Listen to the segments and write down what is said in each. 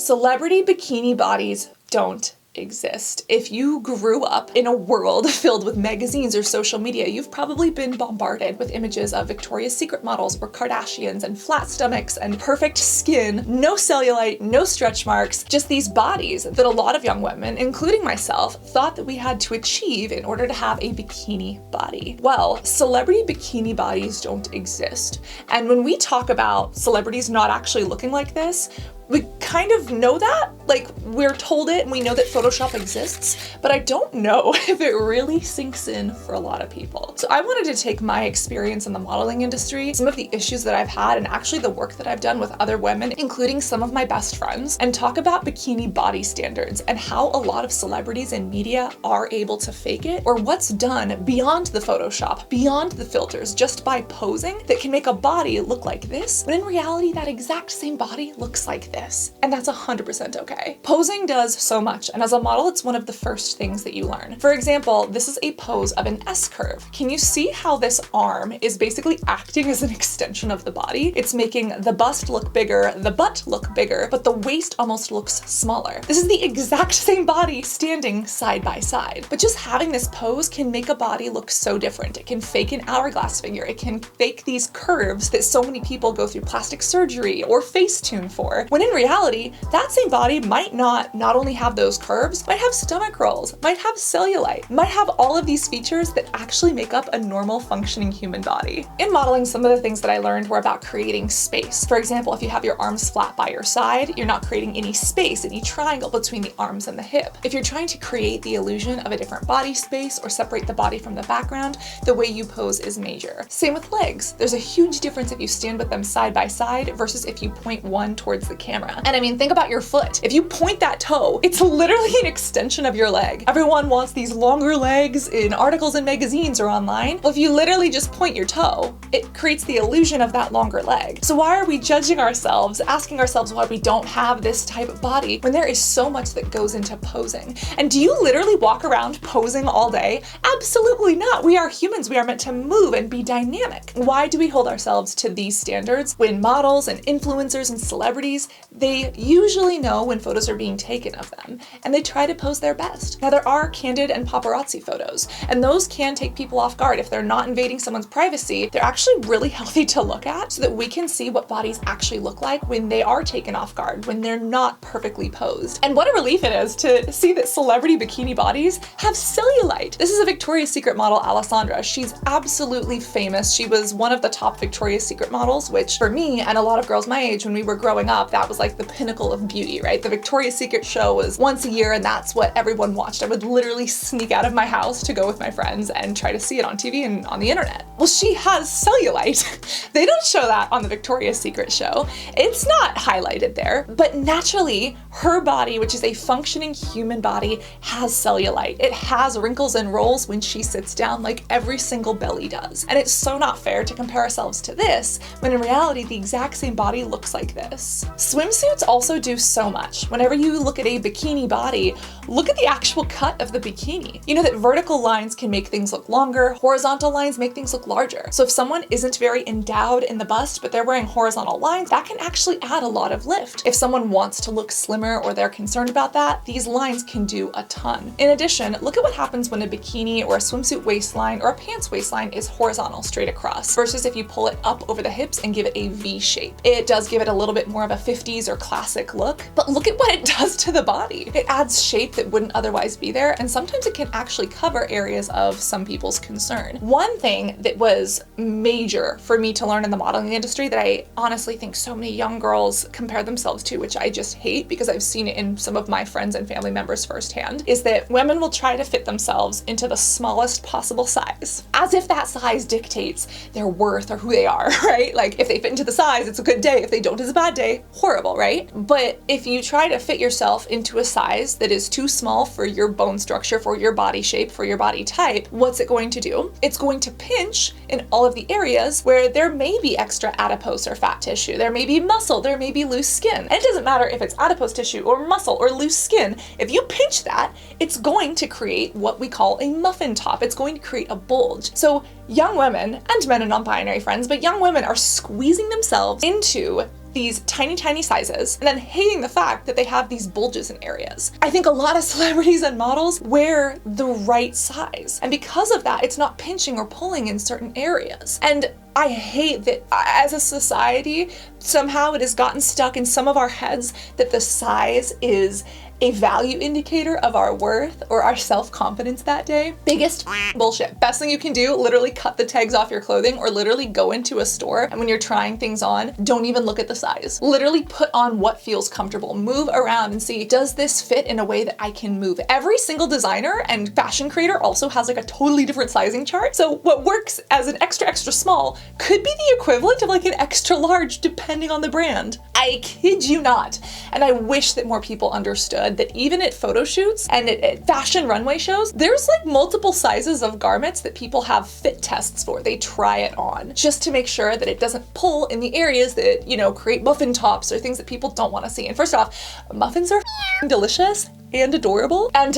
Celebrity bikini bodies don't exist. If you grew up in a world filled with magazines or social media, you've probably been bombarded with images of Victoria's Secret models or Kardashians and flat stomachs and perfect skin, no cellulite, no stretch marks, just these bodies that a lot of young women, including myself, thought that we had to achieve in order to have a bikini body. Well, celebrity bikini bodies don't exist. And when we talk about celebrities not actually looking like this, we kind of know that, like we're told it and we know that Photoshop exists, but I don't know if it really sinks in for a lot of people. So I wanted to take my experience in the modeling industry, some of the issues that I've had, and actually the work that I've done with other women, including some of my best friends, and talk about bikini body standards and how a lot of celebrities and media are able to fake it, or what's done beyond the Photoshop, beyond the filters, just by posing that can make a body look like this, when in reality that exact same body looks like this. And that's 100% okay. Posing does so much, and as a model, it's one of the first things that you learn. For example, this is a pose of an S curve. Can you see how this arm is basically acting as an extension of the body? It's making the bust look bigger, the butt look bigger, but the waist almost looks smaller. This is the exact same body standing side by side. But just having this pose can make a body look so different. It can fake an hourglass figure. It can fake these curves that so many people go through plastic surgery or Facetune for, when in reality, that same body might not only have those curves, might have stomach rolls, might have cellulite, might have all of these features that actually make up a normal functioning human body. In modeling, some of the things that I learned were about creating space. For example, if you have your arms flat by your side, you're not creating any space, any triangle between the arms and the hip. If you're trying to create the illusion of a different body space or separate the body from the background, the way you pose is major. Same with legs. There's a huge difference if you stand with them side by side versus if you point one towards the camera. And I mean, think about your foot. If you point that toe, it's literally an extension of your leg. Everyone wants these longer legs in articles and magazines or online. Well, if you literally just point your toe, it creates the illusion of that longer leg. So why are we judging ourselves, asking ourselves why we don't have this type of body when there is so much that goes into posing? And do you literally walk around posing all day? Absolutely not. We are humans. We are meant to move and be dynamic. Why do we hold ourselves to these standards when models and influencers and celebrities, they usually know when photos are being taken of them, and they try to pose their best. Now, there are candid and paparazzi photos, and those can take people off guard. If they're not invading someone's privacy, they're actually really healthy to look at so that we can see what bodies actually look like when they are taken off guard, when they're not perfectly posed. And what a relief it is to see that celebrity bikini bodies have cellulite. This is a Victoria's Secret model, Cassandra. She's absolutely famous. She was one of the top Victoria's Secret models, which for me and a lot of girls my age when we were growing up, that was like the pinnacle of beauty, right? The Victoria's Secret show was once a year and that's what everyone watched. I would literally sneak out of my house to go with my friends and try to see it on TV and on the internet. Well, she has cellulite. They don't show that on the Victoria's Secret show. It's not highlighted there, but naturally her body, which is a functioning human body, has cellulite. It has wrinkles and rolls when she sits down like every single belly does. And it's so not fair to compare ourselves to this when in reality the exact same body looks like this. Swimsuits also do so much. Whenever you look at a bikini body, look at the actual cut of the bikini. You know that vertical lines can make things look longer, horizontal lines make things look larger. So if someone isn't very endowed in the bust, but they're wearing horizontal lines, that can actually add a lot of lift. If someone wants to look slimmer or they're concerned about that, these lines can do a ton. In addition, look at what happens when a bikini or a swimsuit waistline or a pants waistline is horizontal straight across versus if you pull it up over the hips and give it a V shape. It does give it a little bit more of a 50s or classic look, but look at what it does to the body. It adds shape that wouldn't otherwise be there, and sometimes it can actually cover areas of some people's concern. One thing that was major for me to learn in the modeling industry that I honestly think so many young girls compare themselves to, which I just hate because I've seen it in some of my friends and family members firsthand, is that women will try to fit themselves into the smallest possible size, as if that size dictates their worth or who they are, right? Like if they fit into the size, it's a good day. If they don't, it's a bad day. Horrible, right? But if you try to fit yourself into a size that is too small for your bone structure, for your body shape, for your body type, what's it going to do? It's going to pinch in all of the areas where there may be extra adipose or fat tissue. There may be muscle, there may be loose skin. And it doesn't matter if it's adipose tissue or muscle or loose skin. If you pinch that, it's going to create what we call a muffin top. It's going to create a bulge. So young women, and men and non-binary friends, but young women are squeezing themselves into these tiny, tiny sizes and then hating the fact that they have these bulges in areas. I think a lot of celebrities and models wear the right size. And because of that, it's not pinching or pulling in certain areas. And I hate that as a society, somehow it has gotten stuck in some of our heads that the size is a value indicator of our worth or our self-confidence that day. Biggest bullshit. Best thing you can do, literally cut the tags off your clothing or literally go into a store and when you're trying things on, don't even look at the size. Literally put on what feels comfortable. Move around and see, does this fit in a way that I can move? Every single designer and fashion creator also has like a totally different sizing chart. So what works as an extra, extra small could be the equivalent of like an extra large depending on the brand. I kid you not. And I wish that more people understood that even at photo shoots and at fashion runway shows, there's like multiple sizes of garments that people have fit tests for. They try it on just to make sure that it doesn't pull in the areas that, you know, create muffin tops or things that people don't want to see. And first off, muffins are delicious and adorable. And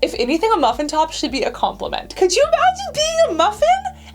if anything, a muffin top should be a compliment. Could you imagine being a muffin?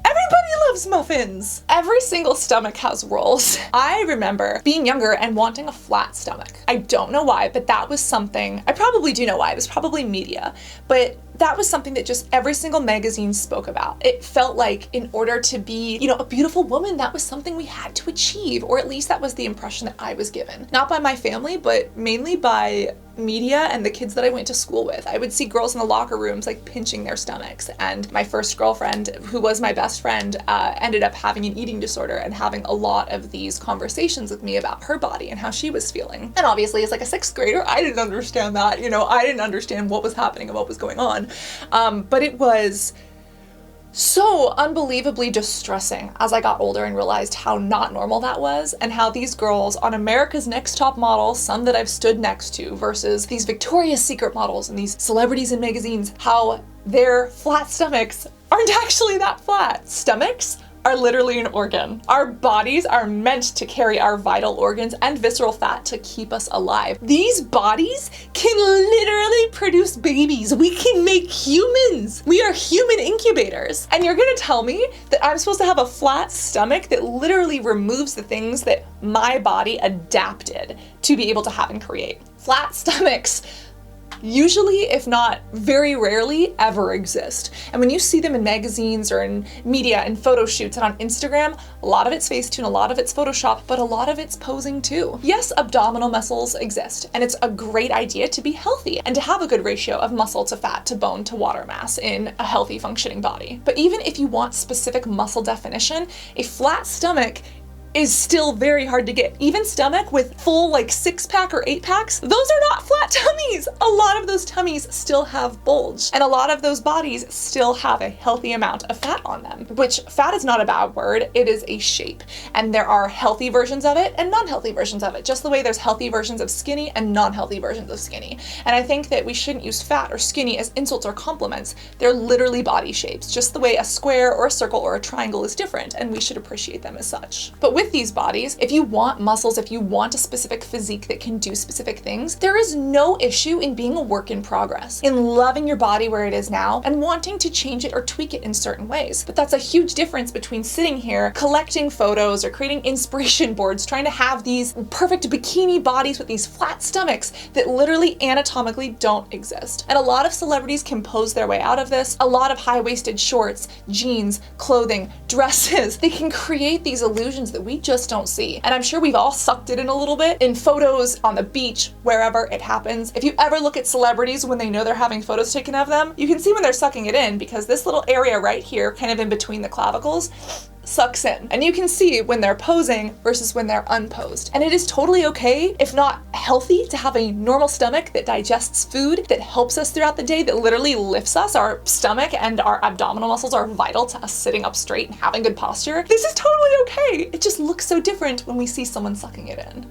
Everybody loves muffins. Every single stomach has rolls. I remember being younger and wanting a flat stomach. I don't know why, but that was something, I probably do know why, it was probably media, but that was something that just every single magazine spoke about. It felt like in order to be, you know, a beautiful woman, that was something we had to achieve, or at least that was the impression that I was given. Not by my family, but mainly by media and the kids that I went to school with. I would see girls in the locker rooms like pinching their stomachs, and my first girlfriend, who was my best friend, ended up having an eating disorder and having a lot of these conversations with me about her body and how she was feeling. And obviously as like a sixth grader, I didn't understand that, you know, I didn't understand what was happening and what was going on. But it was so unbelievably distressing as I got older and realized how not normal that was, and how these girls on America's Next Top Model, some that I've stood next to, versus these Victoria's Secret models and these celebrities in magazines, how their flat stomachs aren't actually that flat. Stomachs are literally an organ. Our bodies are meant to carry our vital organs and visceral fat to keep us alive. These bodies can literally produce babies. We can make humans. We are human incubators. And you're gonna tell me that I'm supposed to have a flat stomach that literally removes the things that my body adapted to be able to have and create. Flat stomachs usually, if not very rarely, ever exist. And when you see them in magazines or in media and photo shoots and on Instagram, a lot of it's Facetune, a lot of it's Photoshop, but a lot of it's posing too. Yes, abdominal muscles exist, and it's a great idea to be healthy and to have a good ratio of muscle to fat to bone to water mass in a healthy functioning body. But even if you want specific muscle definition, a flat stomach is still very hard to get. Even stomach with full like 6-pack or 8-packs, those are not flat tummies. A lot of those tummies still have bulge, and a lot of those bodies still have a healthy amount of fat on them, which fat is not a bad word, it is a shape. And there are healthy versions of it and non-healthy versions of it, just the way there's healthy versions of skinny and non-healthy versions of skinny. And I think that we shouldn't use fat or skinny as insults or compliments. They're literally body shapes, just the way a square or a circle or a triangle is different, and we should appreciate them as such. But with these bodies, if you want muscles, if you want a specific physique that can do specific things, there is no issue in being a work in progress, in loving your body where it is now and wanting to change it or tweak it in certain ways. But that's a huge difference between sitting here collecting photos or creating inspiration boards, trying to have these perfect bikini bodies with these flat stomachs that literally anatomically don't exist. And a lot of celebrities can pose their way out of this. A lot of high-waisted shorts, jeans, clothing, dresses, they can create these illusions that we just don't see. And I'm sure we've all sucked it in a little bit in photos, on the beach, wherever it happens. If you ever look at celebrities when they know they're having photos taken of them, you can see when they're sucking it in, because this little area right here, kind of in between the clavicles, sucks in. And you can see when they're posing versus when they're unposed. And it is totally okay, if not healthy, to have a normal stomach that digests food, that helps us throughout the day, that literally lifts us. Our stomach and our abdominal muscles are vital to us sitting up straight and having good posture. This is totally okay. It just looks so different when we see someone sucking it in.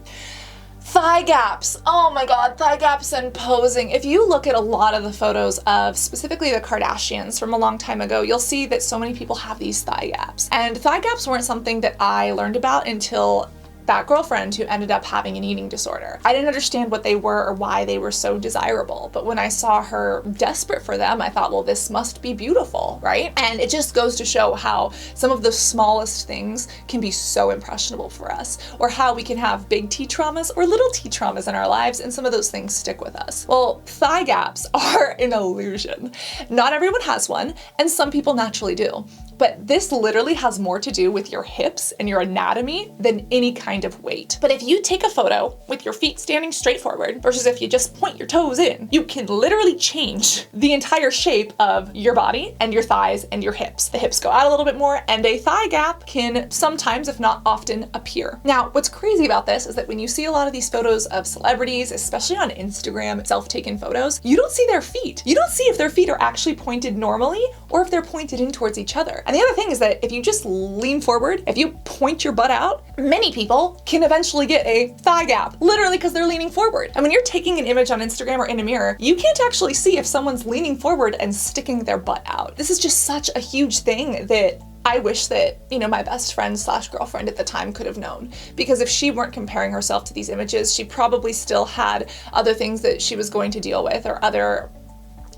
Thigh gaps. Oh my God, thigh gaps and posing. If you look at a lot of the photos of specifically the Kardashians from a long time ago, you'll see that so many people have these thigh gaps. And thigh gaps weren't something that I learned about until that girlfriend who ended up having an eating disorder. I didn't understand what they were or why they were so desirable, but when I saw her desperate for them, I thought, well, this must be beautiful, right? And it just goes to show how some of the smallest things can be so impressionable for us, or how we can have big T traumas or little T traumas in our lives, and some of those things stick with us. Well, thigh gaps are an illusion. Not everyone has one, and some people naturally do. But this literally has more to do with your hips and your anatomy than any kind of weight. But if you take a photo with your feet standing straight forward versus if you just point your toes in, you can literally change the entire shape of your body and your thighs and your hips. The hips go out a little bit more, and a thigh gap can sometimes, if not often, appear. Now, what's crazy about this is that when you see a lot of these photos of celebrities, especially on Instagram, self-taken photos, you don't see their feet. You don't see if their feet are actually pointed normally or if they're pointed in towards each other. And the other thing is that if you just lean forward, if you point your butt out, many people can eventually get a thigh gap, literally because they're leaning forward. And when you're taking an image on Instagram or in a mirror, you can't actually see if someone's leaning forward and sticking their butt out. This is just such a huge thing that I wish that, my best friend / girlfriend at the time could have known, because if she weren't comparing herself to these images, she probably still had other things that she was going to deal with, or other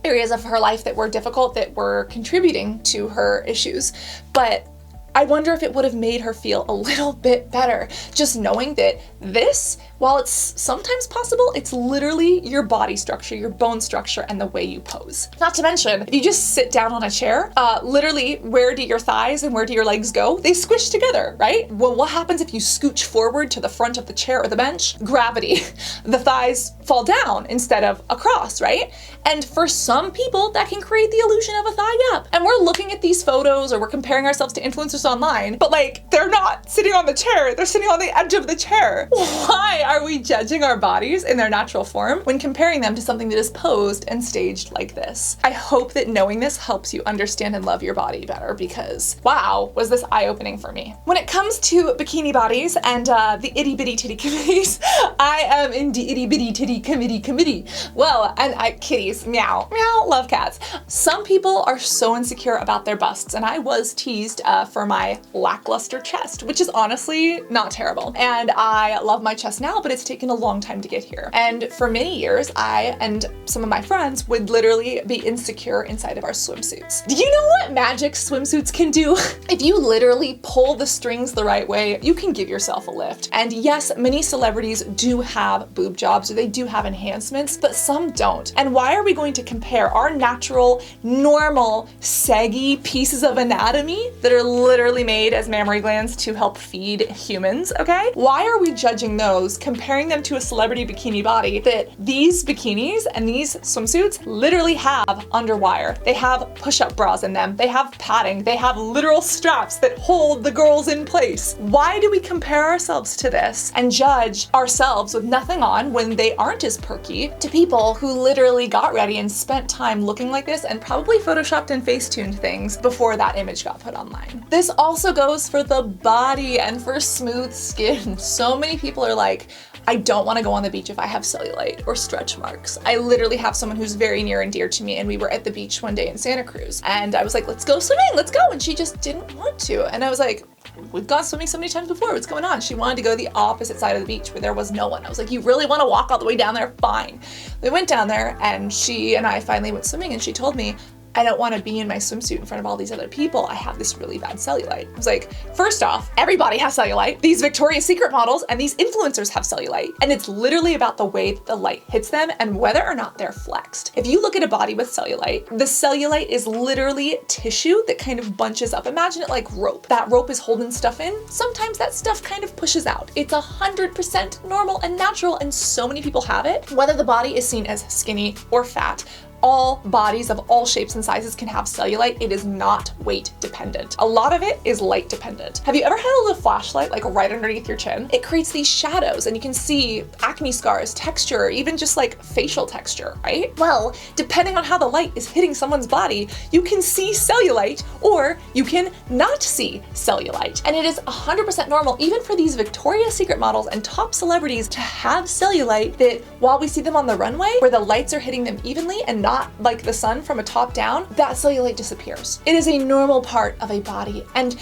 areas of her life that were difficult that were contributing to her issues. But I wonder if it would have made her feel a little bit better, just knowing that this, while it's sometimes possible, it's literally your body structure, your bone structure, and the way you pose. Not to mention, if you just sit down on a chair, literally, where do your thighs and where do your legs go? They squish together, right? Well, what happens if you scooch forward to the front of the chair or the bench? Gravity. The thighs fall down instead of across, right? And for some people, that can create the illusion of a thigh gap. And we're looking at these photos, or we're comparing ourselves to influencers online, but they're not sitting on the chair, they're sitting on the edge of the chair. Why are we judging our bodies in their natural form when comparing them to something that is posed and staged like this? I hope that knowing this helps you understand and love your body better, because wow, was this eye-opening for me. When it comes to bikini bodies and the itty bitty titty committees, I am in the itty bitty titty committee. Well, and kitties, meow, meow, love cats. Some people are so insecure about their busts, and I was teased for my lackluster chest, which is honestly not terrible. And I love my chest now, but it's taken a long time to get here. And for many years, I and some of my friends would literally be insecure inside of our swimsuits. Do you know what magic swimsuits can do? If you literally pull the strings the right way, you can give yourself a lift. And yes, many celebrities do have boob jobs, or they do have enhancements, but some don't. And why are we going to compare our natural, normal, saggy pieces of anatomy that are literally made as mammary glands to help feed humans, okay? Why are we judging those, comparing them to a celebrity bikini body that these bikinis and these swimsuits literally have underwire? They have push-up bras in them, they have padding, they have literal straps that hold the girls in place. Why do we compare ourselves to this and judge ourselves with nothing on when they aren't as perky to people who literally got ready and spent time looking like this and probably photoshopped and facetuned things before that image got put online? This also goes for the body and for smooth skin. So many people are like, I don't want to go on the beach if I have cellulite or stretch marks. I literally have someone who's very near and dear to me, and we were at the beach one day in Santa Cruz, and I was like, let's go swimming, let's go. And she just didn't want to. And I was like, we've gone swimming so many times before, what's going on? She wanted to go to the opposite side of the beach where there was no one. I was like, you really want to walk all the way down there? Fine. We went down there, and she and I finally went swimming, and she told me, I don't want to be in my swimsuit in front of all these other people. I have this really bad cellulite. I was like, first off, everybody has cellulite. These Victoria's Secret models and these influencers have cellulite. And it's literally about the way that the light hits them and whether or not they're flexed. If you look at a body with cellulite, the cellulite is literally tissue that kind of bunches up. Imagine it like rope. That rope is holding stuff in. Sometimes that stuff kind of pushes out. It's 100% normal and natural, and so many people have it. Whether the body is seen as skinny or fat, all bodies of all shapes and sizes can have cellulite. It is not weight dependent. A lot of it is light dependent. Have you ever had a little flashlight like right underneath your chin? It creates these shadows, and you can see acne scars, texture, even just like facial texture, right? Well, depending on how the light is hitting someone's body, you can see cellulite or you can not see cellulite. And it is 100% normal, even for these Victoria's Secret models and top celebrities, to have cellulite that while we see them on the runway where the lights are hitting them evenly and not like the sun from a top down, that cellulite disappears. It is a normal part of a body. And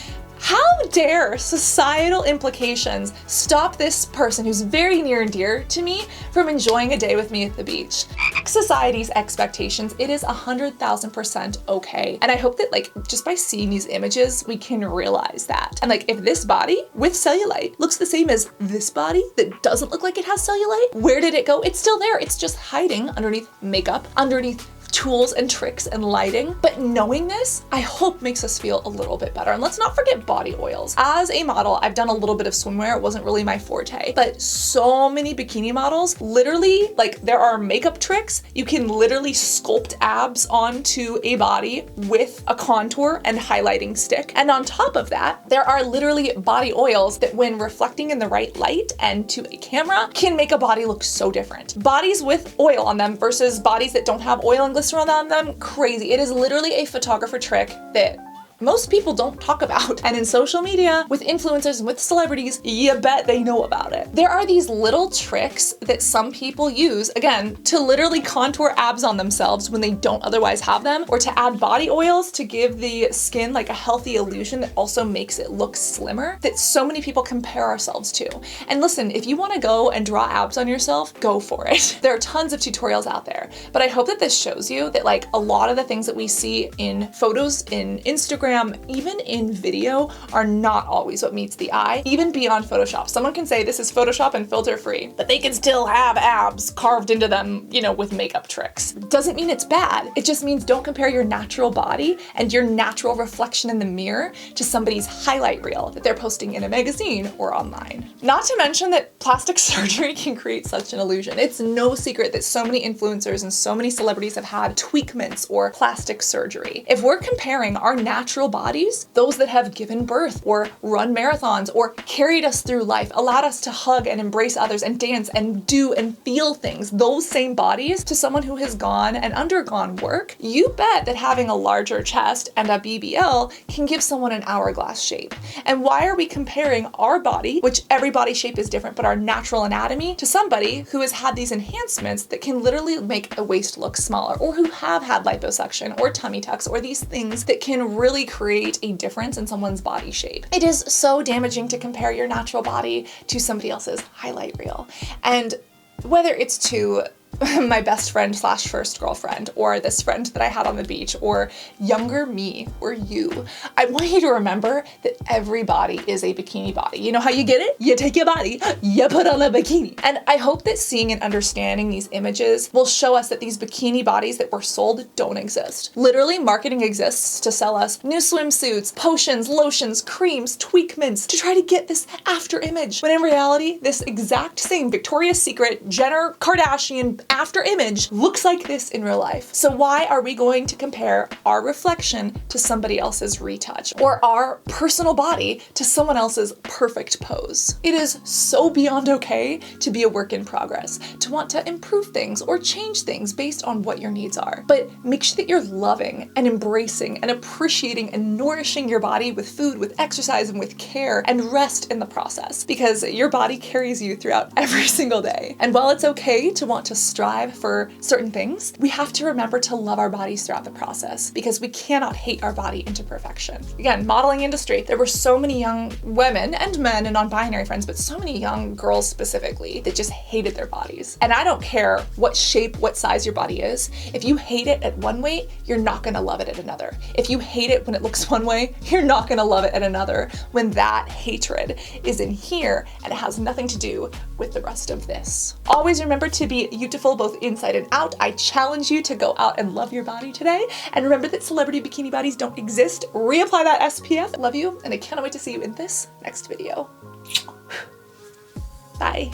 How dare societal implications stop this person who's very near and dear to me from enjoying a day with me at the beach? Society's expectations, it is 100,000% okay. And I hope that like just by seeing these images, we can realize that. And like if this body with cellulite looks the same as this body that doesn't look like it has cellulite, where did it go? It's still there. It's just hiding underneath makeup, underneath tools and tricks and lighting. But knowing this, I hope makes us feel a little bit better. And let's not forget body oils. As a model, I've done a little bit of swimwear. It wasn't really my forte, but so many bikini models, literally, like there are makeup tricks. You can literally sculpt abs onto a body with a contour and highlighting stick. And on top of that, there are literally body oils that when reflecting in the right light and to a camera can make a body look so different. Bodies with oil on them versus bodies that don't have oil and glycerin on them, crazy. It is literally a photographer trick that most people don't talk about. And in social media, with influencers and with celebrities, you bet they know about it. There are these little tricks that some people use, again, to literally contour abs on themselves when they don't otherwise have them, or to add body oils to give the skin like a healthy illusion that also makes it look slimmer, that so many people compare ourselves to. And listen, if you want to go and draw abs on yourself, go for it. There are tons of tutorials out there, but I hope that this shows you that like a lot of the things that we see in photos, in Instagram, even in video, are not always what meets the eye, even beyond Photoshop. Someone can say this is Photoshop and filter free, but they can still have abs carved into them, you know, with makeup tricks. Doesn't mean it's bad. It just means don't compare your natural body and your natural reflection in the mirror to somebody's highlight reel that they're posting in a magazine or online. Not to mention that plastic surgery can create such an illusion. It's no secret that so many influencers and so many celebrities have had tweakments or plastic surgery. If we're comparing our natural bodies, those that have given birth or run marathons or carried us through life, allowed us to hug and embrace others and dance and do and feel things, those same bodies, to someone who has gone and undergone work, you bet that having a larger chest and a BBL can give someone an hourglass shape. And why are we comparing our body, which every body shape is different, but our natural anatomy, to somebody who has had these enhancements that can literally make a waist look smaller, or who have had liposuction or tummy tucks or these things that can really create a difference in someone's body shape? It is so damaging to compare your natural body to somebody else's highlight reel. And whether it's to my best friend slash first girlfriend, or this friend that I had on the beach, or younger me, or you, I want you to remember that every body is a bikini body. You know how you get it? You take your body, you put on a bikini. And I hope that seeing and understanding these images will show us that these bikini bodies that were sold don't exist. Literally, marketing exists to sell us new swimsuits, potions, lotions, creams, tweakments, to try to get this after image. When in reality, this exact same Victoria's Secret, Jenner, Kardashian after image looks like this in real life. So why are we going to compare our reflection to somebody else's retouch, or our personal body to someone else's perfect pose? It is so beyond okay to be a work in progress, to want to improve things or change things based on what your needs are. But make sure that you're loving and embracing and appreciating and nourishing your body with food, with exercise, and with care, and rest in the process, because your body carries you throughout every single day. And while it's okay to want to strive for certain things, we have to remember to love our bodies throughout the process, because we cannot hate our body into perfection. Again, modeling industry, there were so many young women and men and non-binary friends, but so many young girls specifically that just hated their bodies. And I don't care what shape, what size your body is. If you hate it at one weight, you're not gonna love it at another. If you hate it when it looks one way, you're not gonna love it at another, when that hatred is in here and it has nothing to do with the rest of this. Always remember to be beautiful both inside and out. I challenge you to go out and love your body today. And remember that celebrity bikini bodies don't exist. Reapply that SPF. Love you, and I cannot wait to see you in this next video. Bye.